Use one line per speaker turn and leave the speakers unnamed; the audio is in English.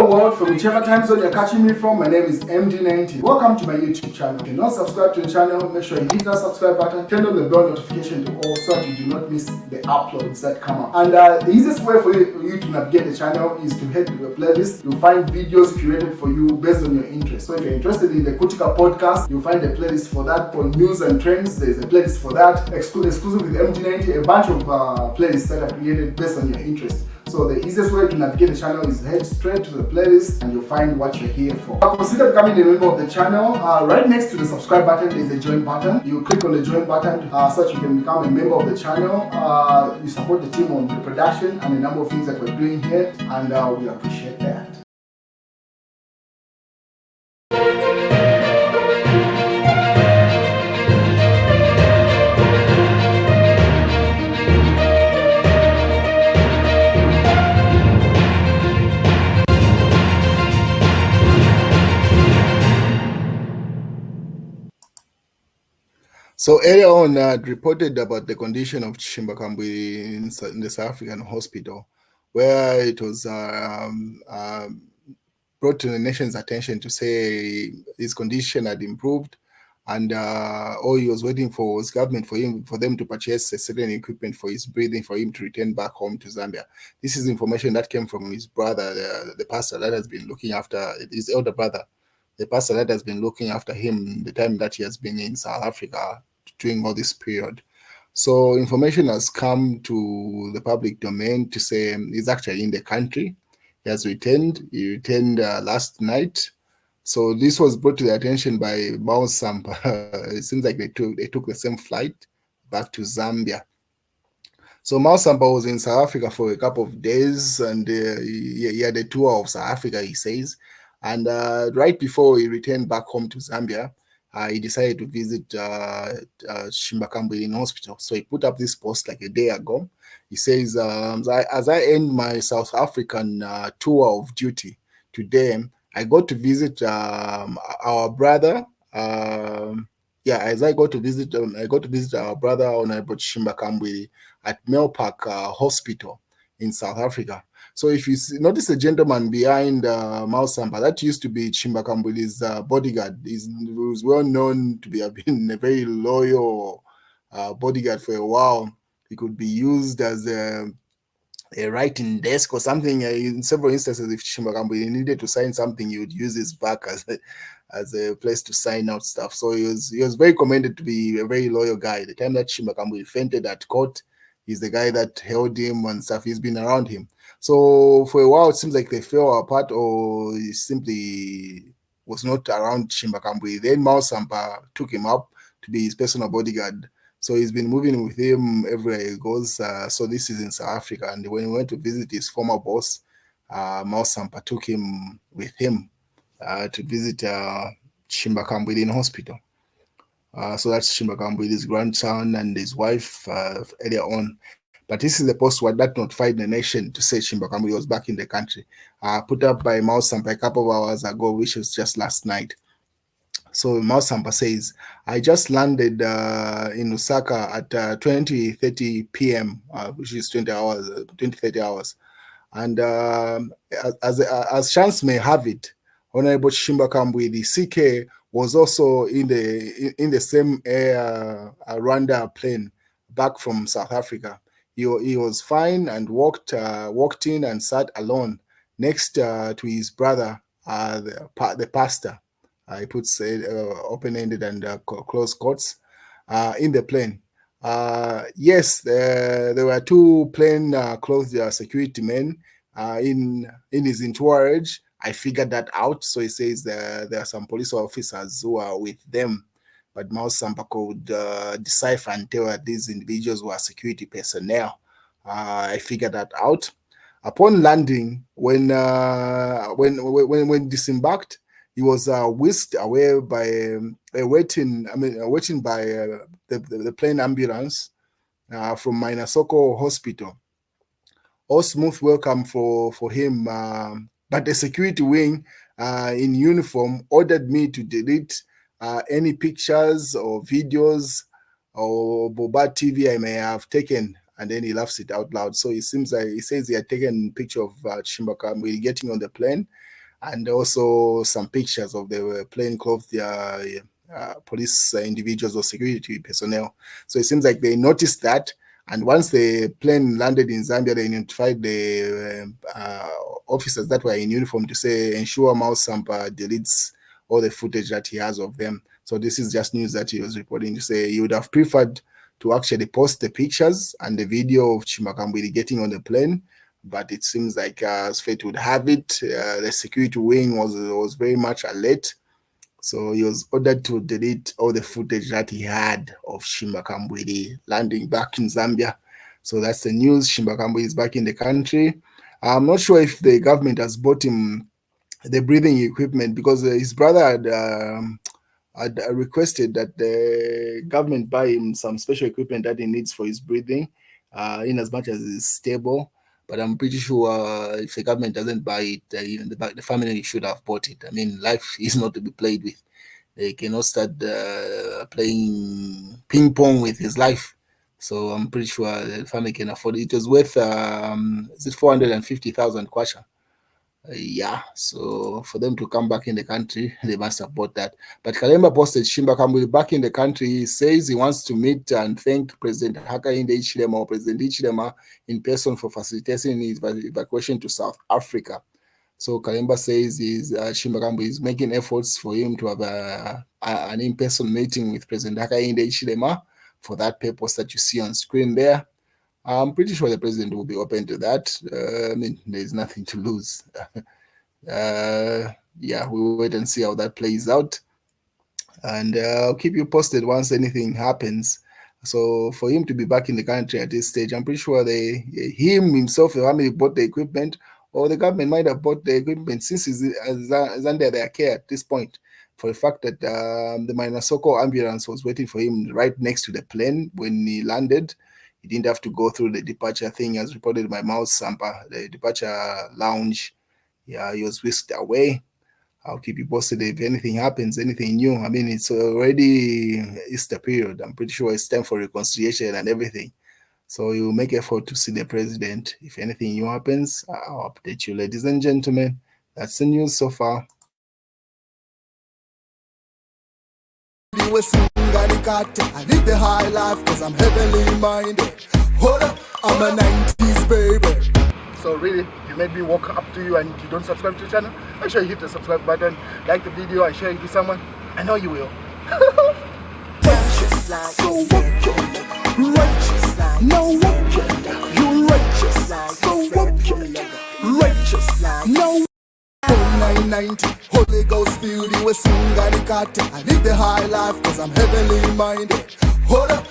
Hello world, from whichever time zone you're catching me from, my name is MD90. Welcome to my YouTube channel. If you're not subscribed to the channel, make sure you hit that subscribe button, turn on the bell notification to all so that you do not miss the uploads that come up. And the easiest way for you to navigate the channel is to head to the playlist. You'll find videos curated for you based on your interest. So if you're interested in the Kutika podcast, you'll find a playlist for that. For news and trends, there's a playlist for that. Exclusive with MD90, a bunch of playlists that are created based on your interest. So the easiest way to navigate the channel is head straight to the playlist and you'll find what you're here for. Consider becoming a member of the channel. Right next to the subscribe button is a join button. You click on the join button so that you can become a member of the channel. You support the team on the production and a number of things that we're doing here, and we appreciate that. So earlier on, I reported about the condition of Chishimba Kambwili in the South African hospital, where it was brought to the nation's attention to say his condition had improved, and all he was waiting for was government for them to purchase a certain equipment for his breathing for him to return back home to Zambia. This is information that came from his brother, the pastor that has been looking after his elder brother, the pastor that has been looking after him the time that he has been in South Africa during all this period. So information has come to the public domain to say he's actually in the country. He has returned. He returned last night. So this was brought to the attention by Mao Sampa. It seems like they took the same flight back to Zambia. So Mao Sampa was in South Africa for a couple of days, and he had a tour of South Africa, he says. And right before he returned back home to Zambia, he decided to visit Chishimba Kambwili hospital. So he put up this post like a day ago. He says, as I end my South African tour of duty today, I got to visit our brother. As I got to visit our brother Honorable Chishimba Kambwili at Melpark Hospital in South Africa. So if you notice the gentleman behind Mao Sampa, that used to be Chishimba Kambwili's bodyguard. He was well known to have been a very loyal bodyguard for a while. He could be used as a writing desk or something. In several instances, if Chishimba Kambwili needed to sign something, he would use his back as a place to sign out stuff. So he was very commended to be a very loyal guy. The time that Chishimba Kambwili fainted at court, he's the guy that held him and stuff. He's been around him. So for a while, it seems like they fell apart, or he simply was not around Chishimba Kambwili. Then Mao Sampa took him up to be his personal bodyguard. So he's been moving with him everywhere he goes. So this is in South Africa. And when he went to visit his former boss, Mao Sampa took him with him to visit Chishimba Kambwili in hospital. So that's Chishimba Kambwili's grandson and his wife earlier on. But this is the post that notified the nation to say Chishimba Kambwili was back in the country, put up by Mao Sampa a couple of hours ago, which was just last night. So Mao Sampa says, I just landed in Osaka at 20:30 p.m., which is 20 hours, 20-30 hours. And as chance may have it, Honorable Chishimba Kambwili, CK, was also in the same air Rwanda plane back from South Africa. He was fine and walked in and sat alone next to his brother, the pastor. He puts open-ended and closed quotes in the plane. Yes, there were two plain clothed security men in his entourage. I figured that out. So he says there are some police officers who are with them. But Mao Sampa could decipher and tell that these individuals were security personnel. I figured that out. Upon landing, when disembarked, he was whisked away by waiting by the plane ambulance from Mainasoko Hospital. All smooth welcome for him, but the security wing in uniform ordered me to delete any pictures or videos or Boba TV I may have taken, and then he laughs it out loud. So it seems like he says he had taken a picture of Chishimba Kambwili getting on the plane, and also some pictures of the plainclothes police individuals or security personnel. So it seems like they noticed that, and once the plane landed in Zambia, they notified the officers that were in uniform to say, ensure Mouse Sampa deletes all the footage that he has of them. So this is just news that he was reporting to say he would have preferred to actually post the pictures and the video of Kambwili getting on the plane, but it seems like as fate would have it, the security wing was very much alert. So he was ordered to delete all the footage that he had of Kambwili landing back in Zambia. So that's the news. Kambwili is back in the country. I'm not sure if the government has bought him the breathing equipment, because his brother had requested that the government buy him some special equipment that he needs for his breathing, in as much as it's stable. But I'm pretty sure if the government doesn't buy it, even the family should have bought it. I mean, life is not to be played with. They cannot start playing ping pong with his life. So I'm pretty sure the family can afford it. It was worth, is it 450,000 kwacha? Yeah, so for them to come back in the country, they must have bought that. But Kalemba posted Shimba Kambwili back in the country. He says he wants to meet and thank President Hakainde Hichilema or President Hichilema in person for facilitating his evacuation to South Africa. So Kalemba says Shimba Kambwili is making efforts for him to have an in-person meeting with President Hakainde Hichilema for that purpose that you see on screen there. I'm pretty sure the president will be open to that. I mean, there's nothing to lose. Yeah, we'll wait and see how that plays out. And I'll keep you posted once anything happens. So for him to be back in the country at this stage, I'm pretty sure him himself, the family bought the equipment, or the government might have bought the equipment since he's under their care at this point. For the fact that the Minasoko ambulance was waiting for him right next to the plane when he landed. He didn't have to go through the departure thing as reported by Mouse Sampa, the departure lounge. Yeah, he was whisked away. I'll keep you posted if anything happens, anything new. I mean, it's already Easter period. I'm pretty sure it's time for reconciliation and everything. So you make effort to see the president. If anything new happens, I'll update you, ladies and gentlemen. That's the news so far.
I live the high life because I'm heavily minded. Hold up, I'm a 90s baby.
So really, you made me walk up to you and you don't subscribe to the channel? Make sure you hit the subscribe button, like the video and share it with someone. I know you will.
Righteous, so wicked. Righteous, no wicked. You righteous, so wicked. Righteous, no 990, Holy Ghost filled you with Sunganikate. I live the high life cause I'm heavenly minded. Hold up,